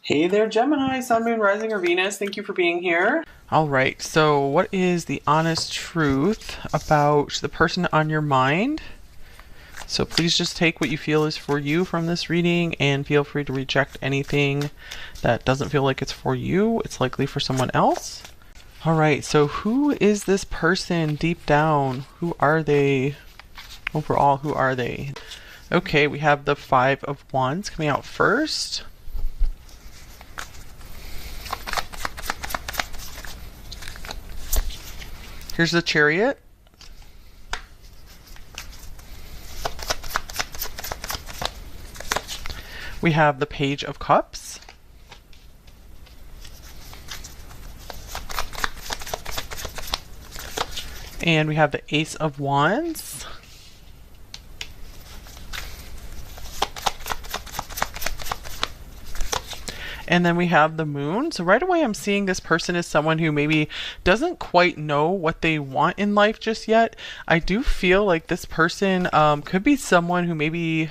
Hey there, Gemini, Sun, Moon, Rising, or Venus. Thank you for being here. All right, so what is the honest truth about the person on your mind? So please just take what you feel is for you from this reading and feel free to reject anything that doesn't feel like it's for you. It's likely for someone else. All right, so who is this person deep down? Who are they? Overall, who are they? Okay, we have the Five of Wands coming out first. Here's the Chariot. We have the Page of Cups. And we have the Ace of Wands. And then we have the Moon. So right away I'm seeing this person is someone who maybe doesn't quite know what they want in life just yet. I do feel like this person could be someone who maybe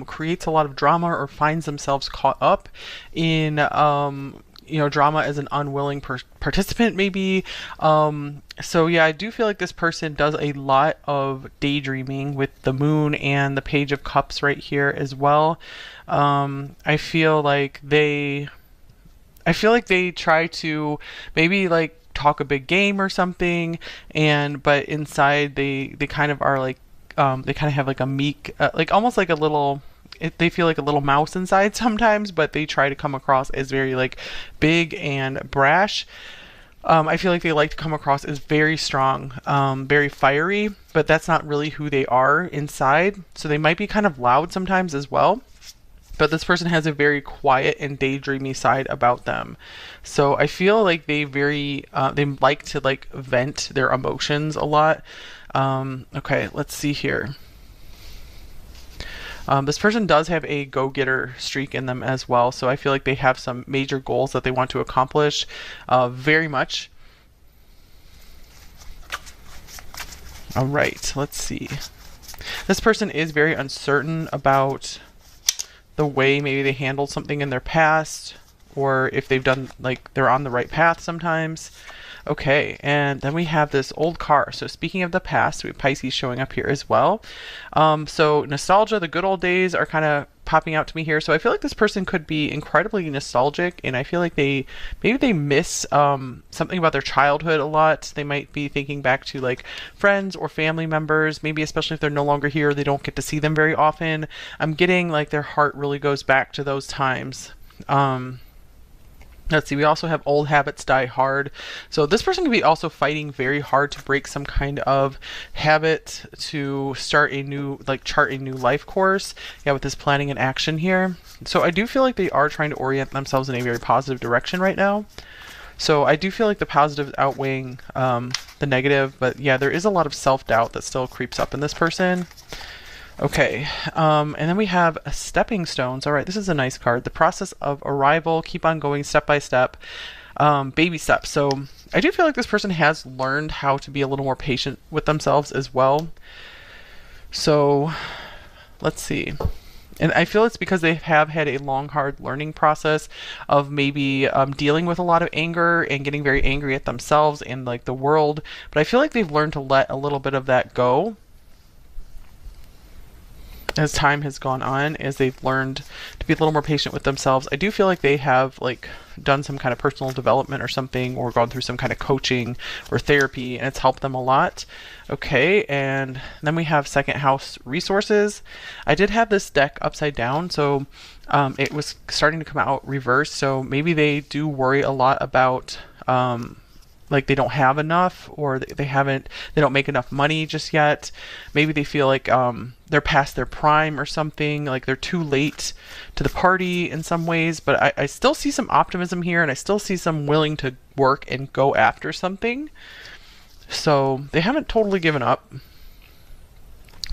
creates a lot of drama or finds themselves caught up in drama as an unwilling participant maybe. So yeah, I do feel like this person does a lot of daydreaming with the Moon and the Page of Cups right here as well. I feel like they try to maybe like talk a big game or something, but inside they kind of are like they kind of have like a meek, like almost like a little. They feel like a little mouse inside sometimes, but they try to come across as very like big and brash. I feel like they like to come across as very strong, very fiery, but that's not really who they are inside. So they might be kind of loud sometimes as well. But this person has a very quiet and daydreamy side about them. So I feel like they like to like vent their emotions a lot. Okay, let's see here. This person does have a go-getter streak in them as well, so I feel like they have some major goals that they want to accomplish very much. All right, let's see. This person is very uncertain about the way maybe they handled something in their past, or if they've done, like, they're on the right path sometimes. Okay, and then we have this old car. So speaking of the past, we have Pisces showing up here as well. So nostalgia, the good old days are kind of popping out to me here. So I feel like this person could be incredibly nostalgic, and I feel like maybe they miss something about their childhood a lot. They might be thinking back to like friends or family members, maybe especially if they're no longer here, they don't get to see them very often. I'm getting like their heart really goes back to those times. Let's see, we also have old habits die hard. So this person could be also fighting very hard to break some kind of habit to start a new, like chart a new life course. Yeah, with this planning and action here. So I do feel like they are trying to orient themselves in a very positive direction right now. So I do feel like the positive is outweighing the negative, but yeah, there is a lot of self-doubt that still creeps up in this person. Okay, and then we have stepping stones. All right, this is a nice card. The process of arrival, keep on going step by step, baby steps. So I do feel like this person has learned how to be a little more patient with themselves as well. So let's see. And I feel it's because they have had a long, hard learning process of maybe dealing with a lot of anger and getting very angry at themselves and like the world. But I feel like they've learned to let a little bit of that go as time has gone on, as they've learned to be a little more patient with themselves. I do feel like they have like done some kind of personal development or something, or gone through some kind of coaching or therapy, and it's helped them a lot. Okay, and then we have second house resources. I did have this deck upside down, so it was starting to come out reversed, so maybe they do worry a lot about like they don't have enough, or they don't make enough money just yet. Maybe they feel like they're past their prime or something, like they're too late to the party in some ways. But I still see some optimism here, and I still see some willing to work and go after something. So they haven't totally given up.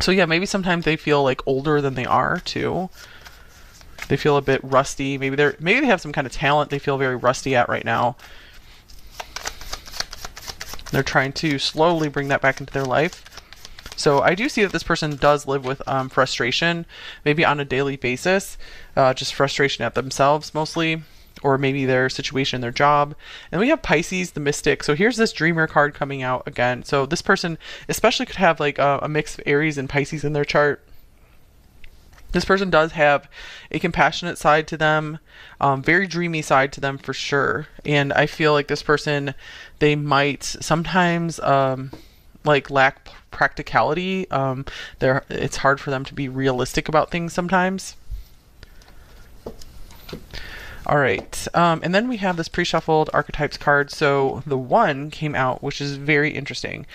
So yeah, maybe sometimes they feel like older than they are too. They feel a bit rusty. Maybe they have some kind of talent they feel very rusty at right now. They're trying to slowly bring that back into their life. So I do see that this person does live with frustration, maybe on a daily basis, just frustration at themselves mostly. or maybe their situation, their job. And we have Pisces, the mystic. So here's this dreamer card coming out again. So this person especially could have like a mix of Aries and Pisces in their chart. This person does have a compassionate side to them, very dreamy side to them for sure. And I feel like this person, they might sometimes like lack practicality. It's hard for them to be realistic about things sometimes. All right, and then we have this pre-shuffled archetypes card. So the one came out, which is very interesting.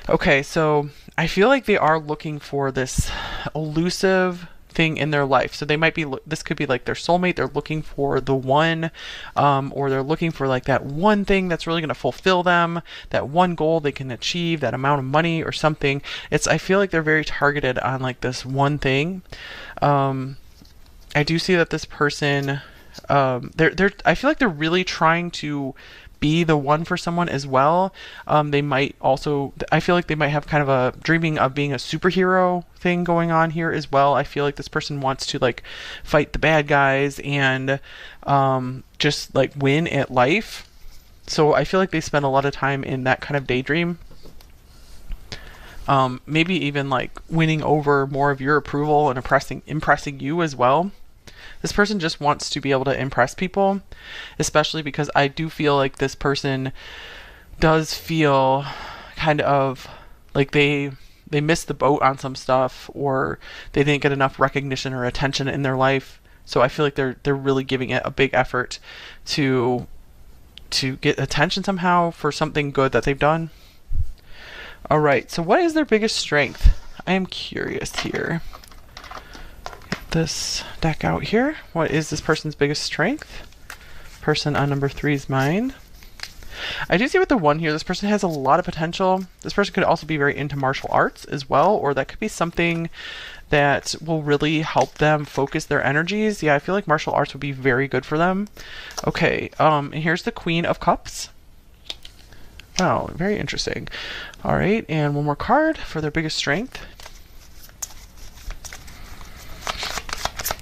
Okay, so I feel like they are looking for this elusive thing in their life. So they might be, this could be like their soulmate. They're looking for the one, or they're looking for like that one thing that's really going to fulfill them, that one goal they can achieve, that amount of money or something. I feel like they're very targeted on like this one thing. I do see that this person, I feel like they're really trying to be the one for someone as well. They might also, I feel like they might have kind of a dreaming of being a superhero thing going on here as well. I feel like this person wants to like fight the bad guys and just like win at life. So I feel like they spend a lot of time in that kind of daydream. Maybe even like winning over more of your approval and impressing you as well. This person just wants to be able to impress people, especially because I do feel like this person does feel kind of like they missed the boat on some stuff, or they didn't get enough recognition or attention in their life. So I feel like they're really giving it a big effort to get attention somehow for something good that they've done. All right, so what is their biggest strength? I am curious here. This deck out here. What is this person's biggest strength? Person on number 3's mind. I do see with the one here, this person has a lot of potential. This person could also be very into martial arts as well, or that could be something that will really help them focus their energies. Yeah, I feel like martial arts would be very good for them. Okay, and here's the Queen of Cups. Wow, very interesting. All right, and one more card for their biggest strength.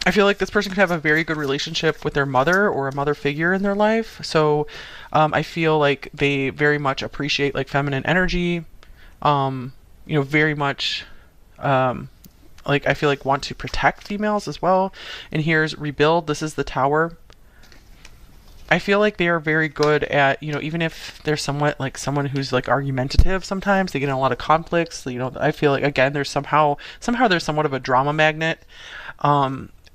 I feel like this person could have a very good relationship with their mother or a mother figure in their life. So I feel like they very much appreciate like feminine energy, very much like I feel like want to protect females as well. And here's rebuild. This is the Tower. I feel like they are very good at, even if they're somewhat like someone who's like argumentative sometimes, they get in a lot of conflicts. I feel like, again, there's somehow there's somewhat of a drama magnet.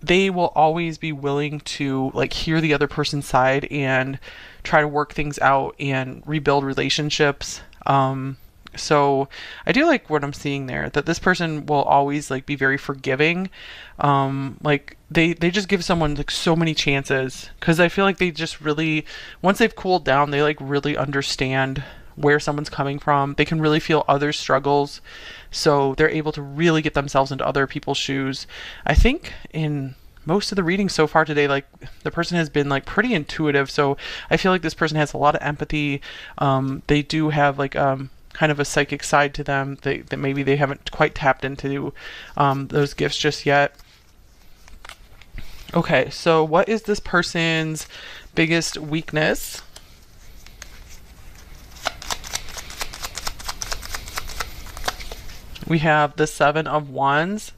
They will always be willing to like hear the other person's side and try to work things out and rebuild relationships. So I do like what I'm seeing there, that this person will always like be very forgiving. Like they just give someone like so many chances, because I feel like they just really, once they've cooled down, they like really understand where someone's coming from. They can really feel others' struggles, so they're able to really get themselves into other people's shoes. I think in most of the readings so far today, like the person has been like pretty intuitive, so I feel like this person has a lot of empathy. They do have like kind of a psychic side to them that maybe they haven't quite tapped into those gifts just yet. Okay, so what is this person's biggest weakness? We have the Seven of Wands.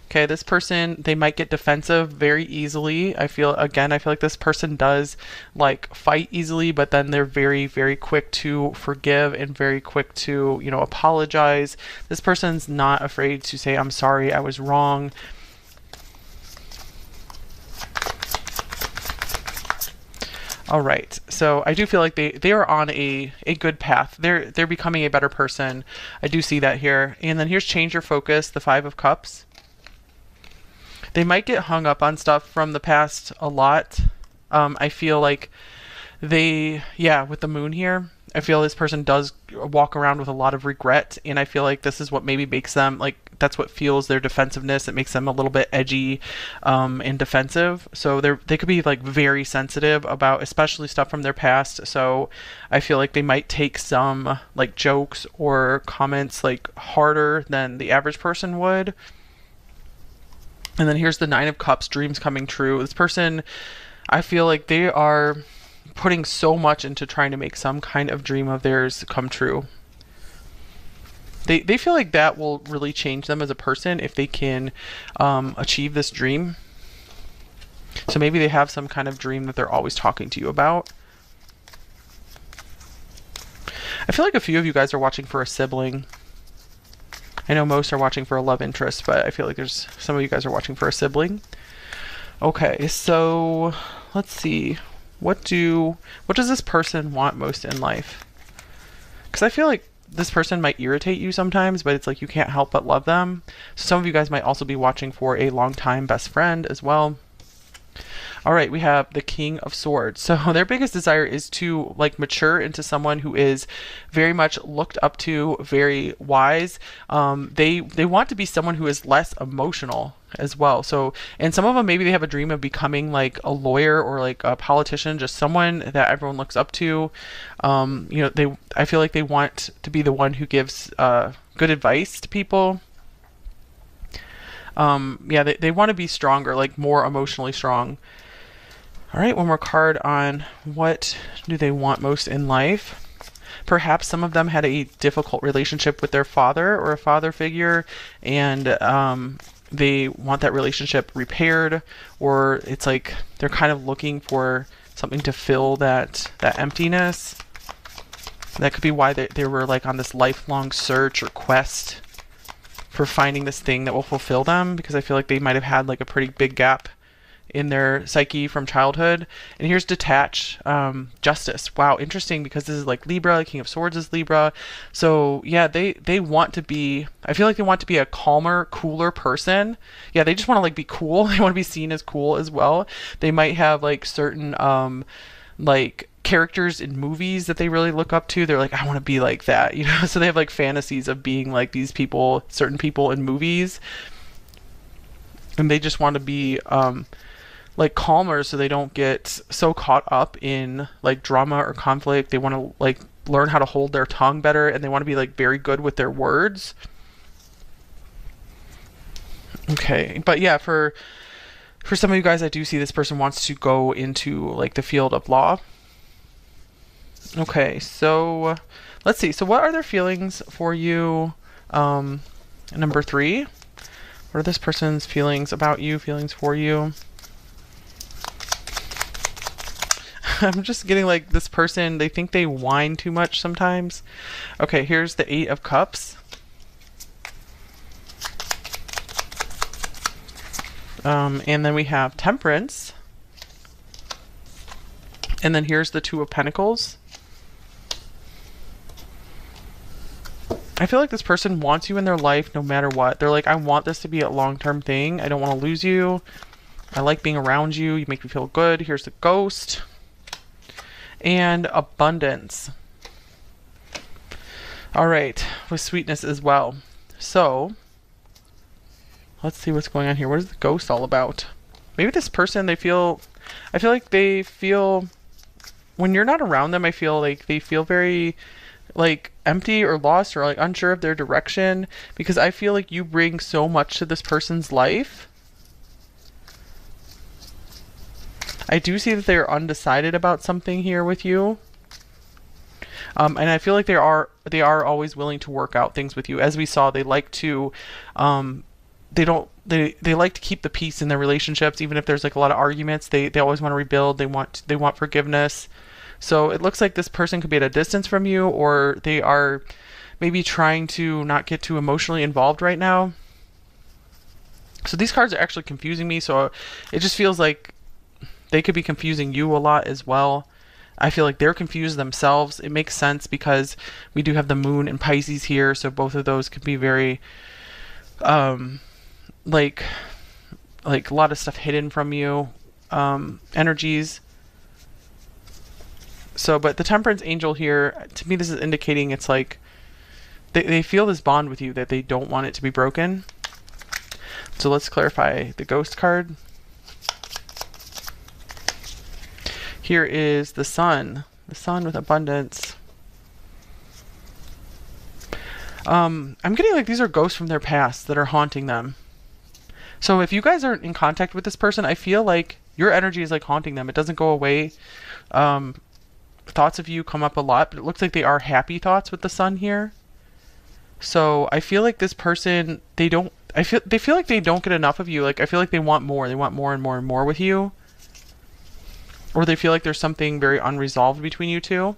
Okay, this person, they might get defensive very easily. I feel like this person does like fight easily, but then they're very, very quick to forgive and very quick to, apologize. This person's not afraid to say, I'm sorry, I was wrong. All right, so I do feel like they are on a good path. They're becoming a better person. I do see that here. And then here's change your focus, the Five of Cups. They might get hung up on stuff from the past a lot. I feel like with the moon here, I feel this person does walk around with a lot of regret, and I feel like this is what maybe makes them, like, that's what fuels their defensiveness. It makes them a little bit edgy and defensive. So they could be like very sensitive about especially stuff from their past. So I feel like they might take some like jokes or comments like harder than the average person would. And then here's the Nine of Cups, dreams coming true. This person, I feel like they are putting so much into trying to make some kind of dream of theirs come true. They feel like that will really change them as a person if they can achieve this dream. So maybe they have some kind of dream that they're always talking to you about. I feel like a few of you guys are watching for a sibling. I know most are watching for a love interest, but I feel like there's some of you guys are watching for a sibling. Okay, so let's see. What does this person want most in life? Because I feel like this person might irritate you sometimes, but it's like you can't help but love them. So some of you guys might also be watching for a longtime best friend as well. All right, we have the King of Swords. So their biggest desire is to like mature into someone who is very much looked up to, very wise. They want to be someone who is less emotional as well. So, and some of them maybe they have a dream of becoming like a lawyer or like a politician, just someone that everyone looks up to. I feel like they want to be the one who gives good advice to people. They want to be stronger, like more emotionally strong. All right, one more card on what do they want most in life. Perhaps some of them had a difficult relationship with their father or a father figure, and they want that relationship repaired, or it's like they're kind of looking for something to fill that emptiness. That could be why they were like on this lifelong search or quest for finding this thing that will fulfill them, because I feel like they might have had like a pretty big gap in their psyche from childhood. And here's detach, justice. Wow, interesting, because this is like Libra. King of Swords is Libra. So yeah, they want to be, I feel like they want to be a calmer, cooler person. Yeah, they just want to like be cool. They want to be seen as cool as well. They might have like certain like characters in movies that they really look up to. They're like, I want to be like that, you know. So they have like fantasies of being like these people, certain people in movies, and they just want to be like calmer, so they don't get so caught up in like drama or conflict. They want to like learn how to hold their tongue better, and they want to be like very good with their words. Okay, but yeah, for some of you guys, I do see this person wants to go into like the field of law. Okay, so let's see. So what are their feelings for you? Number 3. What are this person's feelings about you, feelings for you? I'm just getting like this person, they think they whine too much sometimes. Okay, here's the 8 of Cups. And then we have Temperance. And then here's the 2 of Pentacles. I feel like this person wants you in their life no matter what. They're like, I want this to be a long-term thing. I don't want to lose you. I like being around you. You make me feel good. Here's the Ghost. And Abundance. All right, with sweetness as well. So let's see what's going on here. What is the Ghost all about? Maybe this person, I feel like they feel, when you're not around them, I feel like they feel very like empty or lost or like unsure of their direction, because I feel like you bring so much to this person's life. I do see that they're undecided about something here with you. And I feel like they are always willing to work out things with you. As we saw, they like to they like to keep the peace in their relationships, even if there's like a lot of arguments. They always want to rebuild. They want forgiveness. So it looks like this person could be at a distance from you, or they are maybe trying to not get too emotionally involved right now. So these cards are actually confusing me. So it just feels like they could be confusing you a lot as well. I feel like they're confused themselves. It makes sense because we do have the Moon and Pisces here. So both of those could be very, like a lot of stuff hidden from you, energies. So, but the Temperance Angel here, to me, this is indicating it's like they feel this bond with you that they don't want it to be broken. So let's clarify the Ghost card. Here is the Sun with Abundance. I'm getting like these are ghosts from their past that are haunting them. So if you guys aren't in contact with this person, I feel like your energy is like haunting them. It doesn't go away. Thoughts of you come up a lot, but it looks like they are happy thoughts with the sun here. So I feel like this person, they feel like they don't get enough of you. Like I feel like they want more. They want more and more and more with you. Or they feel like there's something very unresolved between you two.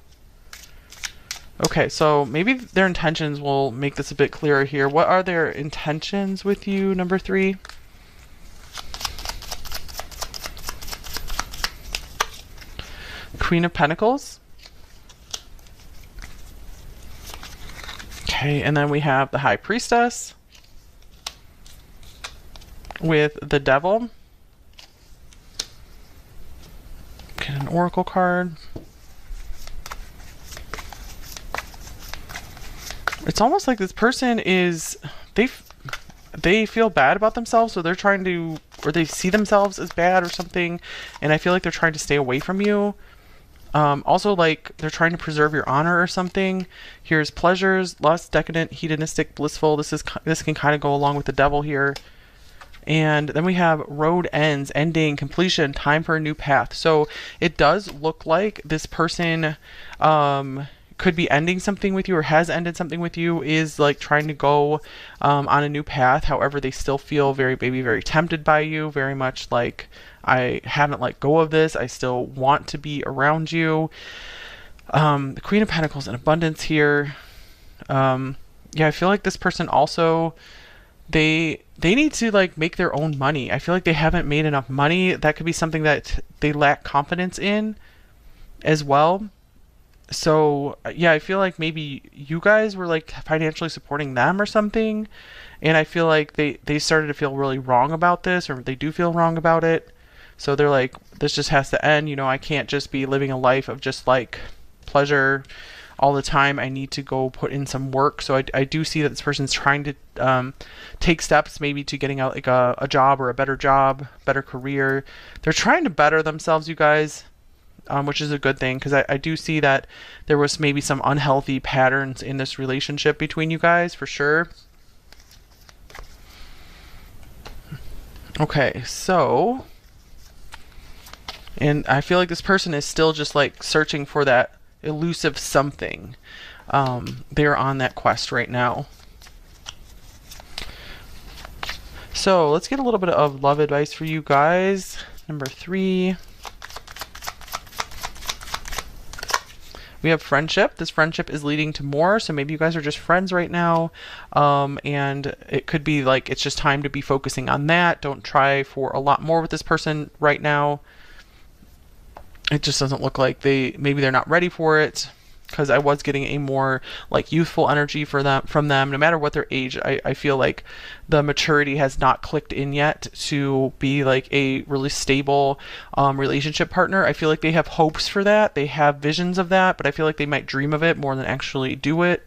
Okay, so maybe their intentions will make this a bit clearer here. What are their intentions with you, number 3? Queen of Pentacles. Okay, and then we have the High Priestess with the Devil. Get an Oracle card. It's almost like this person is, they feel bad about themselves, so they're trying to, or they see themselves as bad or something, and I feel like they're trying to stay away from you. Also, like, they're trying to preserve your honor or something. Here's pleasures, lust, decadent, hedonistic, blissful. This can kind of go along with the Devil here. And then we have road ends, ending, completion, time for a new path. So it does look like this person could be ending something with you or has ended something with you, is like trying to go on a new path. However, they still feel very tempted by you, very much like, I haven't let go of this. I still want to be around you. The Queen of Pentacles and abundance here. Yeah, I feel like this person also, they need to like make their own money. I feel like they haven't made enough money. That could be something that they lack confidence in as well. So yeah, I feel like maybe you guys were like financially supporting them or something, and I feel like they started to feel really wrong about this, or they do feel wrong about it. So they're like, this just has to end. You know, I can't just be living a life of just like pleasure all the time. I need to go put in some work. So I do see that this person's trying to take steps maybe to getting out like a job or a better job, better career. They're trying to better themselves, you guys. Which is a good thing, because I do see that there was maybe some unhealthy patterns in this relationship between you guys, for sure. Okay, so, and I feel like this person is still just like searching for that elusive something. They're on that quest right now. So let's get a little bit of love advice for you guys. Number 3. We have friendship. This friendship is leading to more, so maybe you guys are just friends right now, and it could be like it's just time to be focusing on that. Don't try for a lot more with this person right now. It just doesn't look like maybe they're not ready for it, because I was getting a more like youthful energy from them, no matter what their age. I feel like the maturity has not clicked in yet to be like a really stable relationship partner. I feel like they have hopes for that. They have visions of that, but I feel like they might dream of it more than actually do it.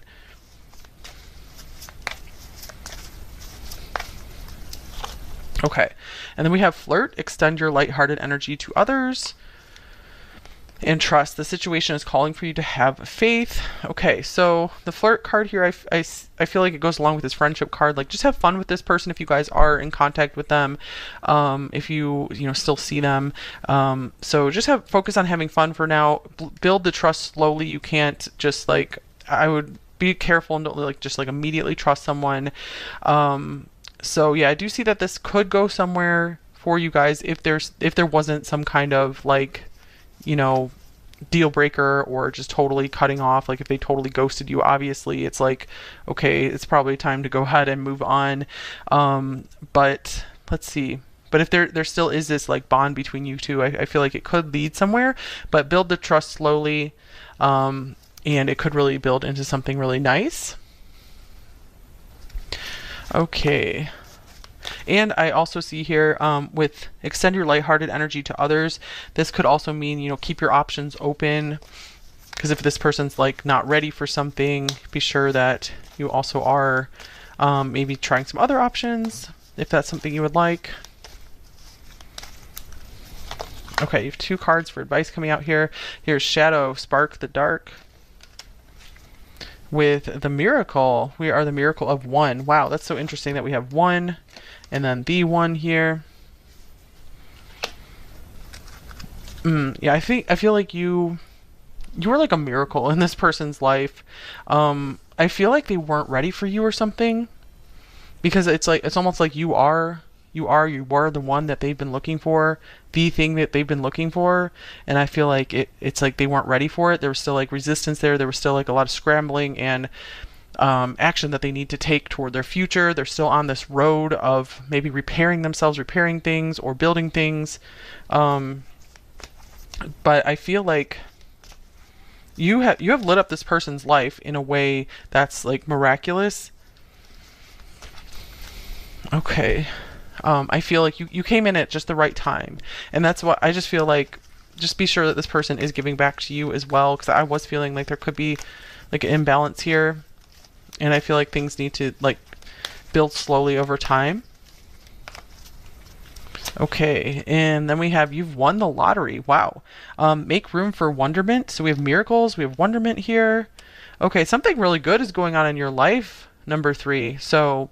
Okay, and then we have flirt, extend your lighthearted energy to others. And trust. The situation is calling for you to have faith. Okay, so the flirt card here, I feel like it goes along with this friendship card. Like, just have fun with this person if you guys are in contact with them. If you still see them. So just focus on having fun for now. Build the trust slowly. You can't just like, I would be careful and don't like just like immediately trust someone. So yeah, I do see that this could go somewhere for you guys if there wasn't some kind of like, deal breaker, or just totally cutting off. Like if they totally ghosted you, obviously it's like, okay, it's probably time to go ahead and move on. But let's see. But if there still is this like bond between you two, I feel like it could lead somewhere, but build the trust slowly. And it could really build into something really nice. Okay. And I also see here with extend your lighthearted energy to others. This could also mean, keep your options open, because if this person's like not ready for something, be sure that you also are maybe trying some other options if that's something you would like. Okay, you have 2 cards for advice coming out here. Here's Shadow, Spark the Dark. With the Miracle, we are the Miracle of 1. Wow, that's so interesting that we have 1 and then the 1 here. Yeah, I feel like you were like a miracle in this person's life. I feel like they weren't ready for you or something, because it's almost like you were the one that they've been looking for, the thing that they've been looking for. And I feel like it's like they weren't ready for it. There was still like resistance there. There was still like a lot of scrambling and action that they need to take toward their future. They're still on this road of maybe repairing themselves, repairing things, or building things. Um, but I feel like you have lit up this person's life in a way that's like miraculous. Okay. I feel like you came in at just the right time. And that's what I just feel like. Just be sure that this person is giving back to you as well, because I was feeling like there could be like an imbalance here. And I feel like things need to like build slowly over time. Okay, and then we have you've won the lottery. Wow. Make room for wonderment. So we have miracles, we have wonderment here. Okay, something really good is going on in your life, number three. So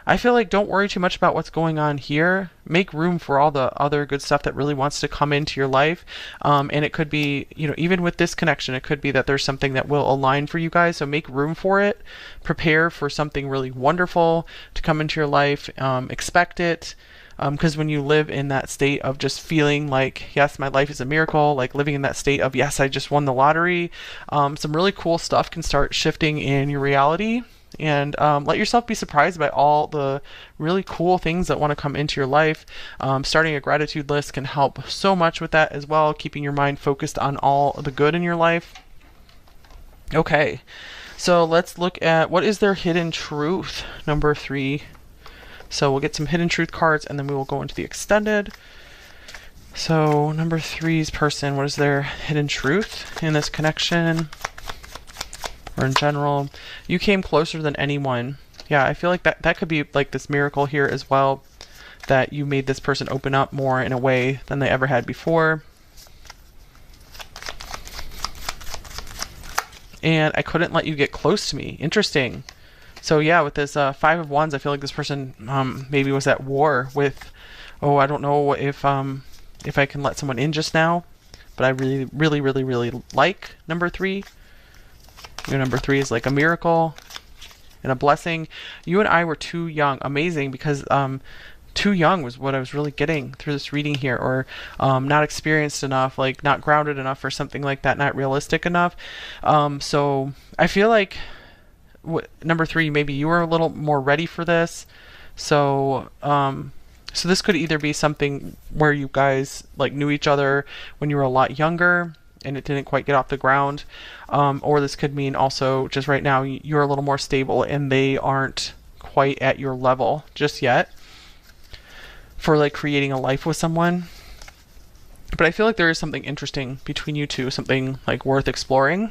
I feel like don't worry too much about what's going on here. Make room for all the other good stuff that really wants to come into your life. And it could be, even with this connection, it could be that there's something that will align for you guys. So make room for it. Prepare for something really wonderful to come into your life. Expect it. Because when you live in that state of just feeling like, yes, my life is a miracle, like living in that state of, yes, I just won the lottery, some really cool stuff can start shifting in your reality. And let yourself be surprised by all the really cool things that want to come into your life. Starting a gratitude list can help so much with that as well, keeping your mind focused on all the good in your life. Okay, so let's look at what is their hidden truth, number three. So we'll get some hidden truth cards and then we will go into the extended. So number three's person, what is their hidden truth in this connection or in general? You came closer than anyone. Yeah, I feel like that could be like this miracle here as well, that you made this person open up more in a way than they ever had before. And I couldn't let you get close to me. Interesting. So yeah, with this Five of Wands, I feel like this person maybe was at war with, oh, I don't know if I can let someone in just now, but I really, really, really, really like number three. Your number three is like a miracle and a blessing. You and I were too young. Amazing, because too young was what I was really getting through this reading here, or not experienced enough, like not grounded enough or something like that, not realistic enough. So I feel like number three, maybe you were a little more ready for this. So so this could either be something where you guys like knew each other when you were a lot younger and it didn't quite get off the ground, or this could mean also just right now you're a little more stable and they aren't quite at your level just yet for like creating a life with someone. But I feel like there is something interesting between you two, something like worth exploring.